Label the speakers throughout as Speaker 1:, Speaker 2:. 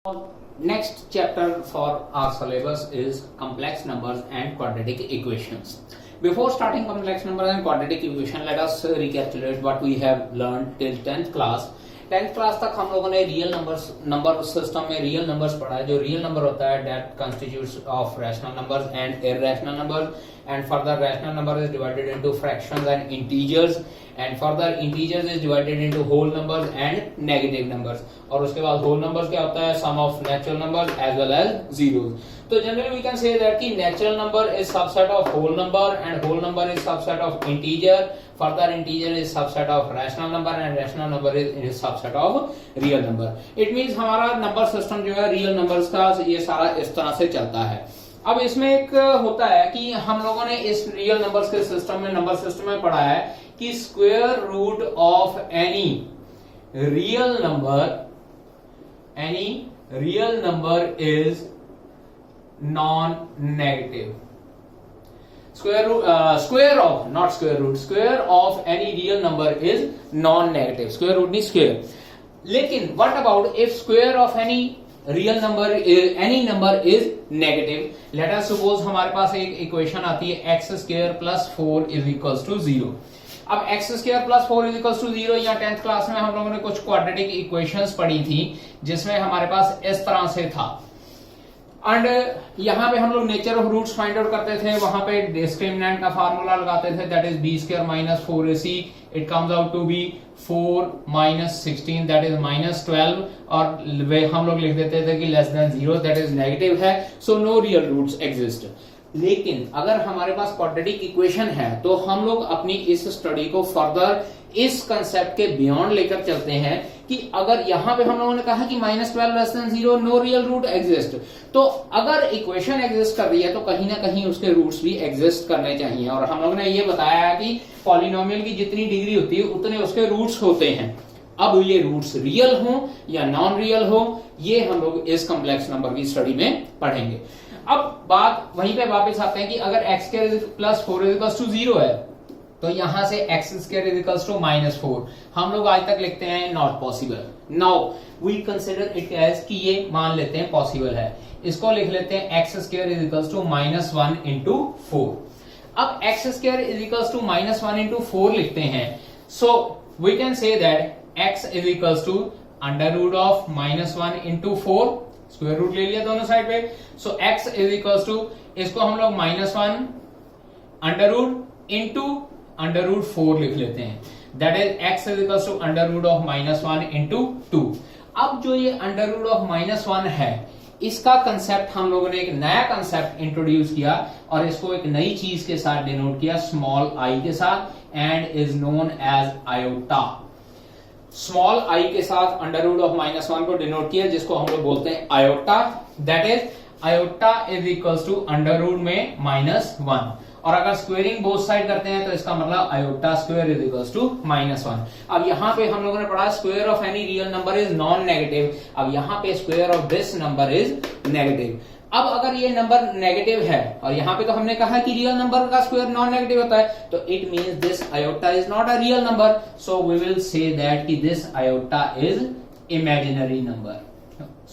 Speaker 1: Next chapter for our syllabus is complex numbers and quadratic equations. Before starting complex numbers and quadratic equation, let us recapitulate what we have learned till 10th class. 10th class तक हम लोगों ने real number system में real numbers पढ़ा है. जो real number होता है that constitutes of rational numbers and irrational numbers, and further rational number is divided into fractions and integers, and further integers is divided into whole numbers and negative numbers. और उसके बाद whole numbers क्या होता है? Sum of natural numbers as well as zeros. तो generally we can say that कि natural number is subset of whole number and whole number is subset of integer. Further, integer is subset of rational number and rational number is subset of real number. It means हमारा number system जो है real numbers का ये सारा इस तरह से चलता है. अब इसमें एक होता है कि हम लोगों ने इस रियल नंबर्स के सिस्टम में नंबर सिस्टम में पढ़ा है कि square root of any real number is non negative. Square of any real number is non-negative. Square root नहीं square. लेकिन what about if square of any real number any number is negative? Let us suppose हमारे पास एक equation आती है x square plus 4 is equals to 0. अब x square plus 4 is equals to 0 या 10th class में हम लोगों ने कुछ क्वाड्रेटिक इक्वेशंस पढ़ी थी जिसमें हमारे पास इस तरह से था. एंड यहाँ पे हम लोग nature of roots find out करते थे. वहां पे डिस्क्रिमिनेंट का फार्मूला लगाते थे that is b square minus 4ac. It comes out to be 4 minus 16 that is minus 12. और हम लोग लिख देते थे कि less than 0 that is negative है. So no real roots exist. लेकिन अगर हमारे पास क्वाड्रेटिक इक्वेशन है तो हम लोग अपनी इस स्टडी को फर्दर इस कंसेप्ट के बियॉन्ड लेकर चलते हैं कि अगर यहां पे हम लोगों ने कहा कि minus 12 less than 0 no real root exist, तो अगर इक्वेशन एग्जिस्ट कर रही है तो कहीं ना कहीं उसके रूट्स भी एग्जिस्ट करने चाहिए. और हम लोगों ने ये बताया कि पॉलिनोमियल की जितनी डिग्री होती है उतने उसके रूट्स होते हैं. अब ये रूट्स रियल हो या नॉन रियल हो ये हम लोग इस कॉम्प्लेक्स नंबर की स्टडी में पढ़ेंगे. अब बात वहीं पे वापस आते हैं कि अगर x square plus 4 is equal to 0 है तो यहां से x square is equal to minus 4 हम लोग आज तक लिखते हैं not possible. Now we consider it as कि ये मान लेते हैं पॉसिबल है. इसको लिख लेते हैं x square is equal to minus 1 into 4. अब x square is equal to minus 1 into 4 लिखते हैं. So we can say that x is equal to under root of minus 1 into 4. Square root ले लिया दोनों साइड पे. सो x is equal to इसको हम लोग minus 1 under root into under root 4 लिख लेते हैं. That is x is equal to under root of minus 1 into 2. अब जो ये अंडर रूट ऑफ माइनस 1 है इसका कंसेप्ट हम लोगों ने एक नया कंसेप्ट इंट्रोड्यूस किया और इसको एक नई चीज के साथ डिनोट किया स्मॉल आई के साथ and is known as iota. Small i के साथ अंडर रूट ऑफ माइनस 1 को डिनोट किया जिसको हम लोग बोलते हैं iota. That is iota is equal to under root में माइनस 1. और अगर स्क्वेयरिंग बोथ साइड करते हैं तो इसका मतलब iota square is equal to minus 1. अब यहाँ पे हम लोगों ने पढ़ा square of any real number is non negative. अब यहाँ पे square of this number is negative. अब अगर ये नंबर नेगेटिव है और यहाँ पे तो हमने कहा कि रियल नंबर का स्क्वायर नॉन नेगेटिव होता है तो it means this iota is not a real number. So we will say that कि this iota is imaginary number.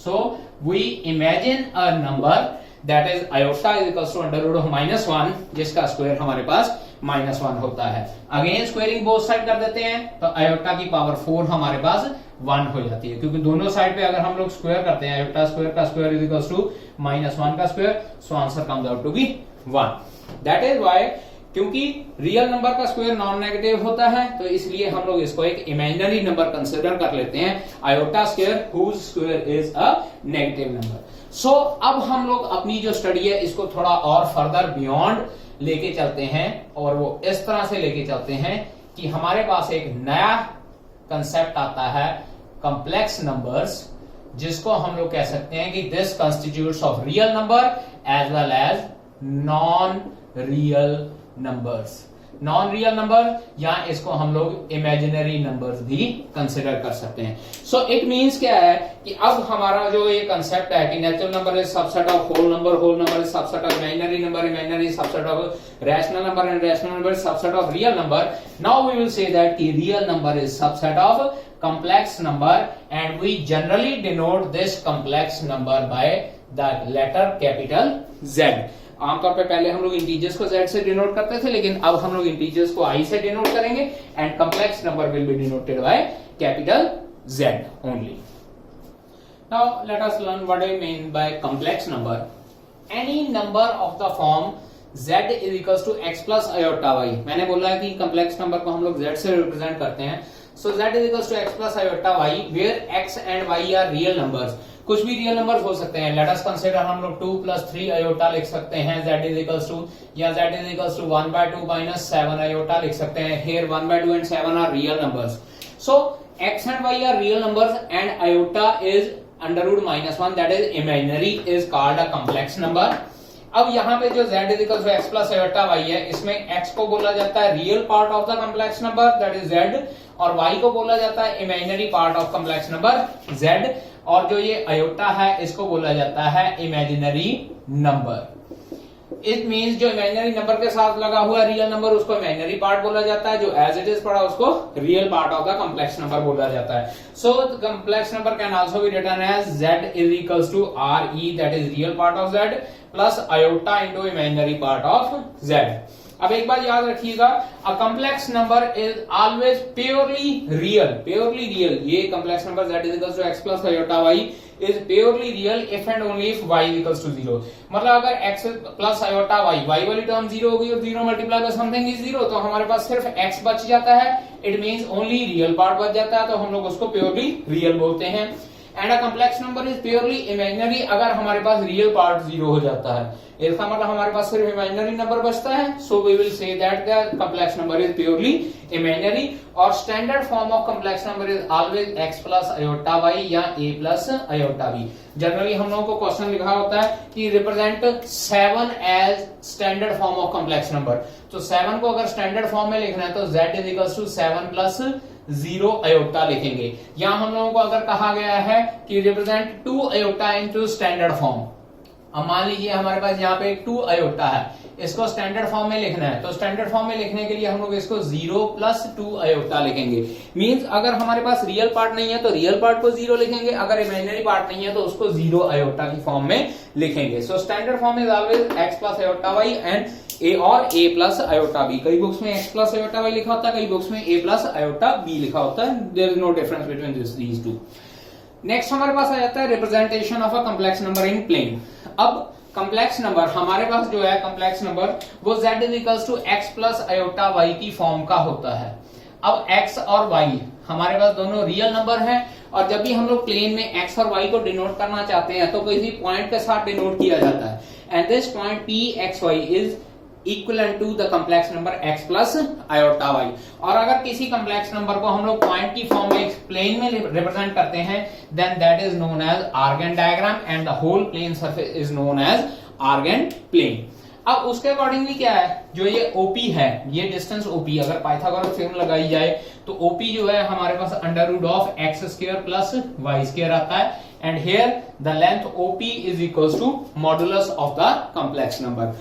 Speaker 1: So we imagine a number that is iota is equal to under root of minus 1 जिसका square हमारे पास minus 1 होता है. Again squaring both side कर देते हैं तो iota की पावर 4 हमारे पास 1 हो जाती है क्योंकि दोनों साइड पे अगर हम लोग स्क्वायर करते हैं आयोटा स्क्वायर का square is equal to minus 1 का square. So answer comes out to be 1. That is why क्योंकि रियल नंबर का स्क्वायर नॉन नेगेटिव होता है तो इसलिए हम लोग इसको एक इमेजिनरी नंबर कंसिडर कर लेते हैं iota square whose square is a negative number. So अब हम लोग अपनी जो स्टडी है इसको थोड़ा और फर्दर बियॉन्ड लेके चलते हैं और वो इस तरह से लेके चलते हैं कि हमारे पास एक नया कंसेप्ट आता है कॉम्प्लेक्स नंबर्स जिसको हम लोग कह सकते हैं कि this constitutes of real number as well as non real numbers. Non real number या इसको हम लोग इमेजिनरी नंबर्स भी कंसिडर कर सकते हैं. सो इट मींस क्या है कि अब हमारा जो ये कंसेप्ट है कि natural number is subset of whole number is subset of imaginary subset of rational number and rational number is subset of real number. Now we will say that कि real number is subset of complex number and we generally denote this complex number by the letter capital Z. आमतौर पे पहले हम लोग integers को Z से denote करते थे, लेकिन अब हम लोग इंटीजर्स को I से डिनोट करेंगे and complex number will be denoted by capital Z only. Now let us learn what I mean by complex number. Any number of the form z is equals to x plus iota y. मैंने बोला है कि complex number को हम लोग z से represent करते हैं. So z is equals to x plus iota y where x and y are real numbers. कुछ भी रियल नंबर्स हो सकते हैं. लेट अस कंसीडर हम लोग 2 plus 3 iota लिख सकते हैं. z is equals to या z is equals to 1/2 minus 7 iota लिख सकते हैं. Here 1/2 and 7 are real numbers. So x and y are real numbers and iota is under root minus 1 that is imaginary is called a complex number. अब यहाँ पे जो z is equal to x plus iota y है, इसमें x को बोला जाता है real part of the complex number that is z और y को बोला जाता है imaginary part of complex number z और जो ये आयोटा है इसको बोला जाता है इमेजिनरी नंबर. इट मींस जो इमेजिनरी नंबर के साथ लगा हुआ रियल नंबर उसको इमेजिनरी पार्ट बोला जाता है, जो एज इट इज पड़ा उसको real part of the complex number बोला जाता है. So the complex number can also be written as z is equals to re that is real part of z plus iota into imaginary part of z. अब एक बात याद रखिएगा, अ complex number is always purely real. ये complex number z is equals to x plus iota y is purely real if and only if y is equals to 0. मतलब अगर x plus iota y वाली term 0 होगी और 0 multiply by something is 0 तो हमारे पास सिर्फ x बच जाता है. It means only real part बच जाता है, तो हम लोग उसको प्योरली रियल बोलते हैं. And a complex number is purely imaginary अगर हमारे पास रियल पार्ट 0 हो जाता है. इसका मतलब हमारे पास सिर्फ इमेजिनरी नंबर बचता है. So we will say that the complex number is purely imaginary. और standard form of complex number is always x plus iota y या a plus iota b. Generally हम लोगों को क्वेश्चन लिखा होता है कि represent 7 as standard form of complex number. तो 7 को अगर स्टैंडर्ड फॉर्म में लिखना है तो z is equals to 7 plus 0 iota लिखेंगे. यहां हम लोगों को अगर कहा गया है कि represent 2 iota into standard form. अब मान लीजिए हमारे पास यहाँ पे 2 आयोटा है, इसको स्टैंडर्ड फॉर्म में लिखना है, तो स्टैंडर्ड फॉर्म में लिखने के लिए हम लोग इसको 0 प्लस 2 आयोटा लिखेंगे. मींस अगर हमारे पास रियल पार्ट नहीं है तो रियल पार्ट को 0 लिखेंगे, अगर इमेजिनरी पार्ट नहीं है तो उसको 0 आयोटा की फॉर्म में लिखेंगे. So standard form is always x plus iota y and a और a प्लस आयोटा b. कई बुक्स में x प्लस आयोटा y लिखा होता है, कई बुक्स में a प्लस आयोटा b लिखा होता है. There is no difference between these two. Next हमारे पास आ जाता है representation of a complex number in plane. अब कम्प्लेक्स नंबर हमारे पास जो है कम्प्लेक्स नंबर वो z is equals to x plus iota y की फॉर्म का होता है. अब x और y हमारे पास दोनों रियल नंबर हैं और जब भी हम लोग प्लेन में x और y को डिनोट करना चाहते हैं तो किसी पॉइंट के साथ डिनोट किया जाता है. And this point p x y is equivalent to the complex number x plus iota y. और अगर किसी कम्प्लेक्स नंबर को हम लोग पॉइंट की फॉर्म में प्लेन में रिप्रेजेंट करते हैं then that is known as Argand diagram and the whole plane surface is known as Argand plane. अब उसके अकॉर्डिंगली क्या है, जो ये OP है, ये डिस्टेंस OP अगर पाइथागोरस थ्योरम लगाई जाए तो OP जो है हमारे पास under root of x square plus y square आता है. And here the length OP is equals to modulus of the complex number.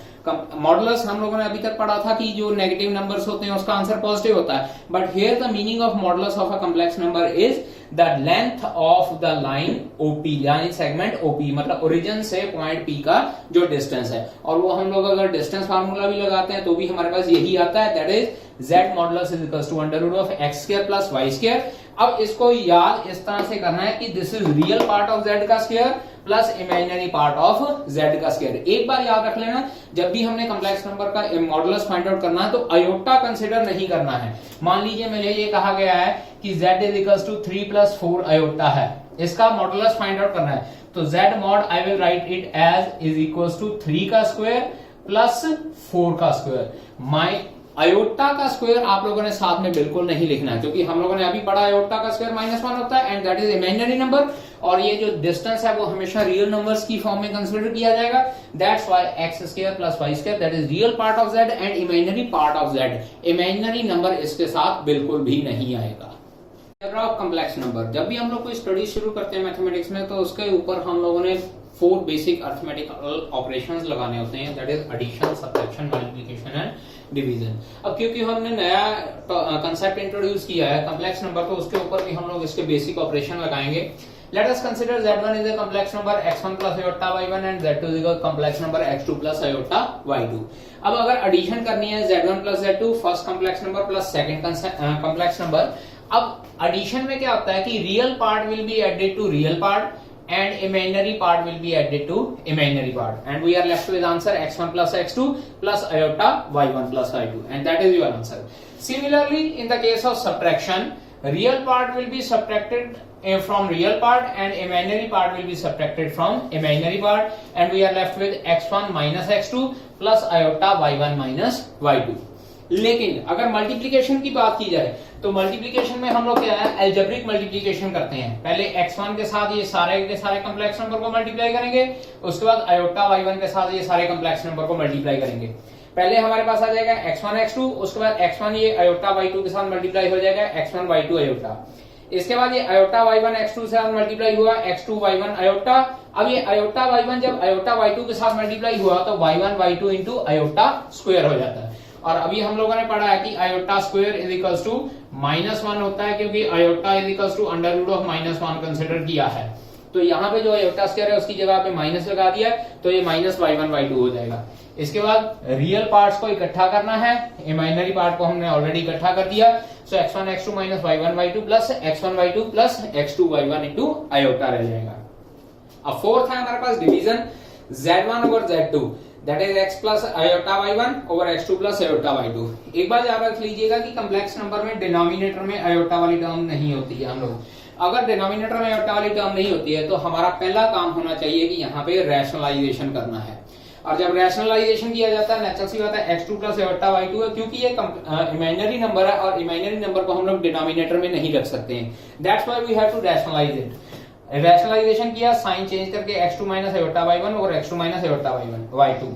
Speaker 1: Modulus हम लोगों ने अभी तक पढ़ा था कि जो नेगेटिव नंबर्स होते हैं उसका आंसर पॉजिटिव होता है, but here the meaning of modulus of a complex number is the length of the line OP यानी सेगमेंट OP मतलब ओरिजिन से पॉइंट P का जो डिस्टेंस है. और वो हम लोग अगर डिस्टेंस फार्मूला भी लगाते हैं तो भी हमारे पास यही आता है, that is z modulus is equals to under root of x square plus y square. अब इसको याद इस तरह से करना है कि this is real part of z का square plus imaginary part of z का स्क्वायर. एक बार याद रख लेना, जब भी हमने कम्प्लेक्स नंबर का मॉडुलस फाइंड आउट करना है तो आयोटा कंसीडर नहीं करना है. मान लीजिए मुझे ये कहा गया है कि z is equals to 3 plus 4 iota है, इसका मॉडुलस फाइंड आउट करना है तो z mod I will write it as is equals to 3 का स्क्वायर प्लस 4 का स्क्वायर. माई आयोटा का स्क्वायर आप लोगों ने साथ में बिल्कुल नहीं लिखना है क्योंकि हम लोगों ने अभी पढ़ा आयोटा का स्क्वायर -1 होता है and that is imaginary number और ये जो डिस्टेंस है वो हमेशा रियल नंबर्स की फॉर्म में कंसीडर किया जाएगा. That's why x square plus y square that is real part of z and imaginary part of z. Imaginary number इसके साथ बिल्कुल भी नहीं आएगा. ऑफ कम्प्लेक्स नंबर, जब भी हम लोग कोई स्टडी शुरू करते हैं मैथमेटिक्स में तो उसके ऊपर हम लोगों ने 4 बेसिक अर्थमेटिकल ऑपरेशंस लगाने होते हैं, that is addition, subtraction, multiplication and division. अब क्योंकि हमने नया कंसेप्ट इंट्रोड्यूस किया है कॉम्प्लेक्स नंबर, तो उसके ऊपर भी हम लोग इसके बेसिक ऑपरेशन लगाएंगे। Let us consider Z1 is a complex number x1 plus iota y1 and Z2 is a complex number x2 plus iota y2। अब अगर एडिशन करनी है Z1 plus Z2, first complex number plus second complex number. अब addition में क्या होता है कि real part will be added to real part and imaginary part will be added to imaginary part, and we are left with answer x1 plus x2 plus iota y1 plus y2, and that is your answer. Similarly, in the case of subtraction, real part will be subtracted from real part and imaginary part will be subtracted from imaginary part, and we are left with x1 minus x2 plus iota y1 minus y2। लेकिन अगर multiplication की बात की जाए तो multiplication में हम लोग क्या है, एल्जेब्रिक मल्टीप्लिकेशन करते हैं। पहले x1 के साथ ये सारे के सारे कॉम्प्लेक्स नंबर को मल्टीप्लाई करेंगे, उसके बाद आयोटा y1 के साथ ये सारे कॉम्प्लेक्स नंबर को मल्टीप्लाई करेंगे। पहले हमारे पास आ जाएगा x1 x2, उसके बाद x1 ये आयोटा y2 के साथ मल्टीप्लाई हो जाएगा x1 y2 आयोटा। इसके बाद ये आयोटा y1 x2 से मल्टीप्लाई हुआ x2 y1 आयोटा। अब ये आयोटा y1 जब आयोटा y2 के साथ मल्टीप्लाई हुआ तो y1 y2 into iota square हो जाता है। और अभी हम लोगों ने पढ़ा है कि iota square is equals to -1 होता है, क्योंकि iota is equals to under root of -1 consider किया है। तो यहाँ पे जो आयोटा स्क्वायर है उसकी जगह पे माइनस लगा दिया, तो ये माइनस y1 y2 हो जाएगा। इसके बाद रियल पार्ट्स को इकट्ठा करना है, इमेजिनरी पार्ट को हमने ऑलरेडी इकट्ठा कर दिया। So x1 x2 minus y1 y2 plus x1 y2 plus x2 y1 into iota रह जाएगा। अब फोर्थ है हमारे पास division, z1 over z2 that is x plus iota y1 over x2 plus iota y2। एक बार याद रख लीजिएगा कि कॉम्प्लेक्स नंबर में डिनोमिनेटर में आयोटा वाली टर्म नहीं होती है। हम लोग अगर डिनोमिनेटर में आयोटा वाली टर्म नहीं होती है तो हमारा पहला काम होना चाहिए कि यहाँ पे रैशनलाइजेशन करना है। और जब रैशनलाइजेशन किया जाता है, नेचुरल सी बात है x2 प्लस आयोटा y2 है, क्योंकि ये इमेजिनरी नंबर है और इमेजिनरी नंबर को हम लोग डिनोमिनेटर में नहीं रख सकते हैं। That's why we have to rationalise it. Rationalisation किया, साइन चेंज करके x2 माइनस आयोटा y1 और x2 माइनस आयोटा y2।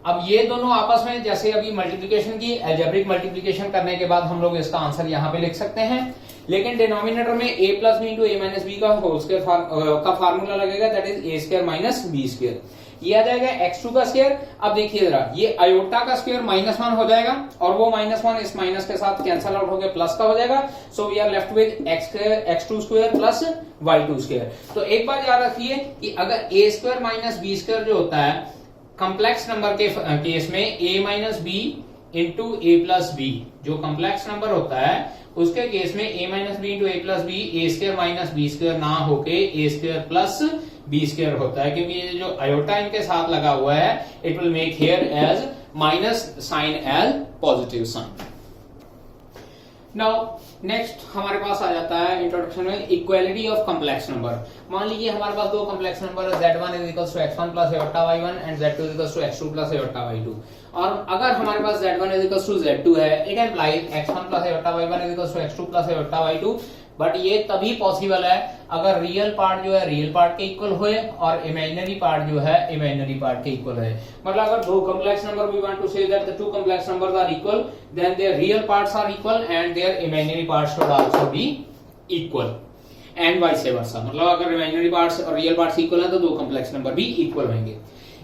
Speaker 1: अब ये दोनों आपस में जैसे अभी मल्टीप्लिकेशन की, अलजेब्रिक मल्टीप्लिकेशन करने के बाद हम लोग इसका आंसर यहाँ पे लिख सकते हैं। लेकिन डिनोमिनेटर में a plus b into a minus b का होल स्क्वायर का फार्मूला लगेगा, that is a square minus b square. ये आ जाएगा x2 का स्क्वायर। अब देखिए जरा, ये आयोटा का स्क्वायर -1 हो जाएगा और वो -1 इस माइनस के साथ कैंसल आउट होकर प्लस का हो जाएगा। So we are left with x2 square plus y2 square. तो एक बात याद रखिए कि अगर a square minus b square जो होता है कॉम्प्लेक्स नंबर के केस में a minus b into a plus b, जो कॉम्प्लेक्स नंबर होता है उसके केस में a minus b into a plus b a square minus b square ना होके a square plus b square होता है, क्योंकि ये जो आयोटा इनके साथ लगा हुआ है it will make here as minus sign as positive sign. Now next हमारे पास आ जाता है इंट्रोडक्शन में इक्वालिटी ऑफ कॉम्प्लेक्स नंबर। मान लीजिए हमारे पास दो कॉम्प्लेक्स नंबर है, z1 is equals to x1 plus iota y1 and z2 is equals to x2 plus iota y2। और अगर हमारे पास z1 is equals to z2 है, it implies x1 plus iota y1 is equals to x2 plus iota y2। But ये तभी possible है अगर real part जो है रियल पार्ट के इक्वल होए और इमेजिनरी पार्ट जो है इमेजिनरी पार्ट के इक्वल है। मतलब अगर दो complex number we want to say that the two complex numbers are equal, then their real parts are equal and their imaginary parts should also be equal and vice versa. मतलब अगर imaginary parts और real parts equal है तो दो complex number भी equal होंगे।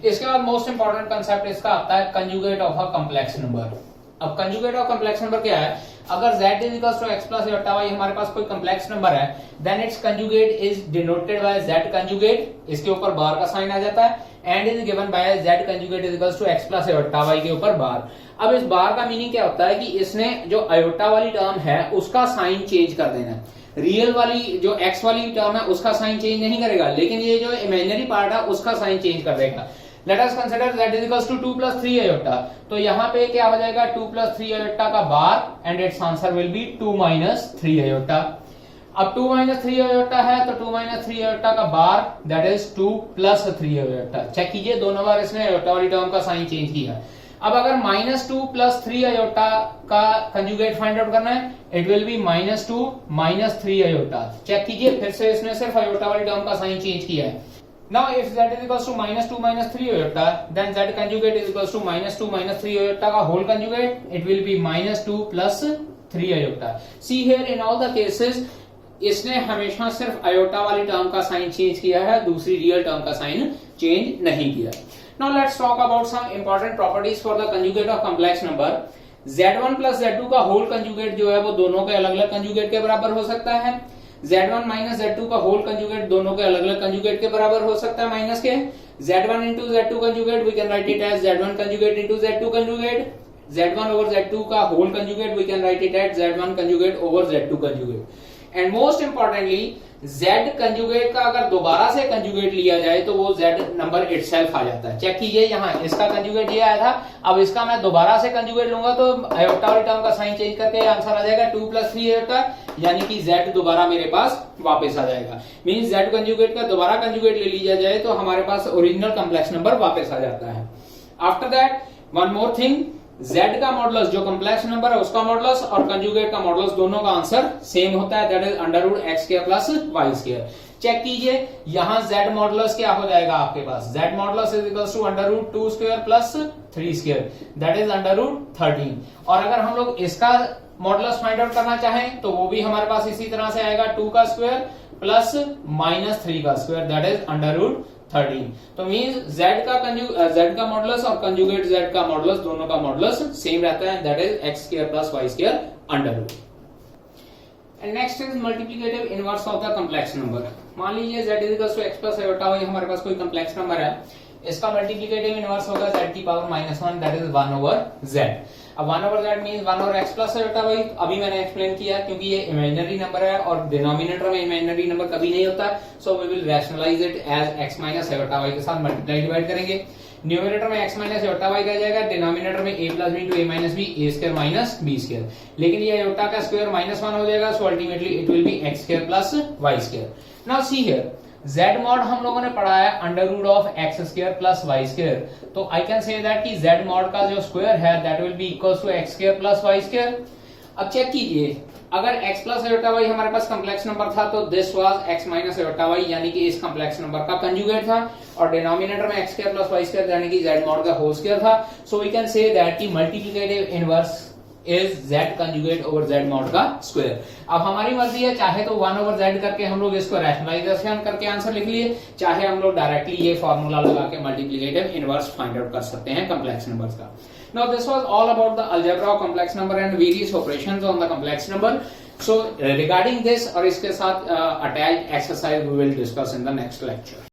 Speaker 1: इसके बाद मोस्ट इंपॉर्टेंट कंसेप्ट इसका आता है conjugate of a complex number. अब कंजुगेट ऑफ कॉम्प्लेक्स नंबर क्या है? अगर z is equals to x plus iota y हमारे पास कोई कॉम्प्लेक्स नंबर है, then its conjugate is denoted by z conjugate, इसके ऊपर बार का साइन आ जाता है, and is given by z conjugate is equals to x plus iota y के ऊपर बार। अब इस बार का मीनिंग क्या होता है कि इसने जो आयोटा वाली टर्म है उसका साइन चेंज कर देना है। रियल वाली जो x वाली टर्म है उसका साइन चेंज नहीं करेगा, लेकिन ये जो इमेजिनरी पार्ट है उसका साइन चेंज कर देगा। Let us consider z is equals to 2 plus 3 iota। तो यहाँ पे क्या हो जाएगा 2 plus 3 iota का बार and it's answer will be 2 minus 3 iota। अब 2 minus 3 iota है तो 2 minus 3 iota का बार that is 2 plus 3 iota। Check कीजिए दोनों बार इसने iota वाली टर्म का साइन चेंज किया। अब अगर -2 plus 3 iota का कंजुगेट फाइंड आउट करना है, it will be -2 minus 3 iota। Check कीजिए फिर से इसने सिर्फ iota वाली टर्म का साइन चेंज किया है। Now if z is equals to -2 minus 3 iota, then z conjugate is equals to -2 minus 3 iota का whole conjugate, it will be -2 plus 3 iota। See here in all the cases इसने हमेशा सिर्फ iota वाली term का sign change किया है, दूसरी real term का साइन चेंज नहीं किया। Now let's talk about some important properties for the conjugate of complex number. Z1 plus Z2 का होल कंजुगेट जो है वो दोनों के अलग अलग कंजुगेट के बराबर हो सकता है। Z1 माइनस Z2 का होल कंजुगेट दोनों के अलग अलग कंजुगेट के बराबर हो सकता है माइनस के। Z1 into Z2 conjugate we can write it as Z1 conjugate into Z2 conjugate. Z1 over Z2 का whole conjugate we can write it as Z1 conjugate over Z2 conjugate. And most importantly Z conjugate का अगर दोबारा से conjugate लिया जाए तो वो Z number itself आ जाता है। चेक कीजिए, यहाँ इसका कंजुगेट ये आया था, अब इसका मैं दोबारा से कंजुगेट लूंगा तो आयोटा वाली टर्म का साइन चेंज करके आंसर आ जाएगा 2 + 3 आयोटा, यानी कि Z दोबारा मेरे पास वापस आ जाएगा। मींस Z कंजुगेट का दोबारा कंजुगेट ले लिया जाए तो हमारे पास ओरिजिनल कॉम्प्लेक्स नंबर वापस आ जाता है। After that one more thing, Z का मॉडुलस जो कॉम्प्लेक्स नंबर है उसका मॉडुलस और कंजुगेट का मॉडुलस दोनों का आंसर सेम होता है, that is √x² + y²। Check कीजिए, यहां Z मॉडुलस क्या हो जाएगा आपके पास, Z modulus is equals to √2² + 3², that is √13। और अगर हम लोग इसका मॉडुलस फाइंड आउट करना चाहें तो वो भी हमारे पास इसी तरह से आएगा 2 का स्क्वायर प्लस -3 का स्क्वायर, दैट इज √13। तो मींस Z का मॉडुलस और कंजुगेट Z का मॉडुलस दोनों का मॉडुलस सेम रहता है, that is x² + y²। And next is multiplicative inverse of the complex number. मान लीजिए Z इज x + i हमारे पास कोई कॉम्प्लेक्स नंबर है, इसका मल्टीप्लिकेटिव इनवर्स होगा Z की पावर -1, दैट इज 1/z। अब 1/z means 1 over x + i। अभी मैंने एक्सप्लेन किया क्योंकि ये इमेजिनरी नंबर है और डिनोमिनेटर में इमेजिनरी नंबर कभी नहीं होता, so we will rationalise it as x - i के साथ मल्टीप्लाई डिवाइड करेंगे। न्यूमरेटर में x - i रह जाएगा, डिनोमिनेटर में a + b * a - b a² - b²। लेकिन ये आयोटा का स्क्वायर -1 हो जाएगा, so ultimately it will B x² + y²। Now see here, Z mod हम लोगों ने पढ़ा है √x² + y², तो आई कैन से दैट कि Z mod का जो स्क्वायर है that will be equals to x² + y²। अब चेक कीजिए, अगर x + i हमारे पास कॉम्प्लेक्स नंबर था तो दिस वाज x - i यानी कि इस कॉम्प्लेक्स नंबर का कंजुगेट था, और डिनोमिनेटर में x² + y² यानी कि Z mod का होल स्क्वायर था। So we can say that कि multiplicative inverse is Z conjugate over Z mod का स्क्वायर। अब हमारी मर्जी है, चाहे तो 1/z करके हम लोग इसको रैशनलाइजेशन करके आंसर लिख लिए, चाहे हम लोग डायरेक्टली ये फॉर्मूला लगा के मल्टीप्लिकेटिव इनवर्स फाइंड आउट कर सकते हैं कॉम्प्लेक्स नंबर्स का। Now this was all about the algebra of complex number and various operations on the complex number. So regarding this और इसके साथ attached exercise we will discuss in the next lecture.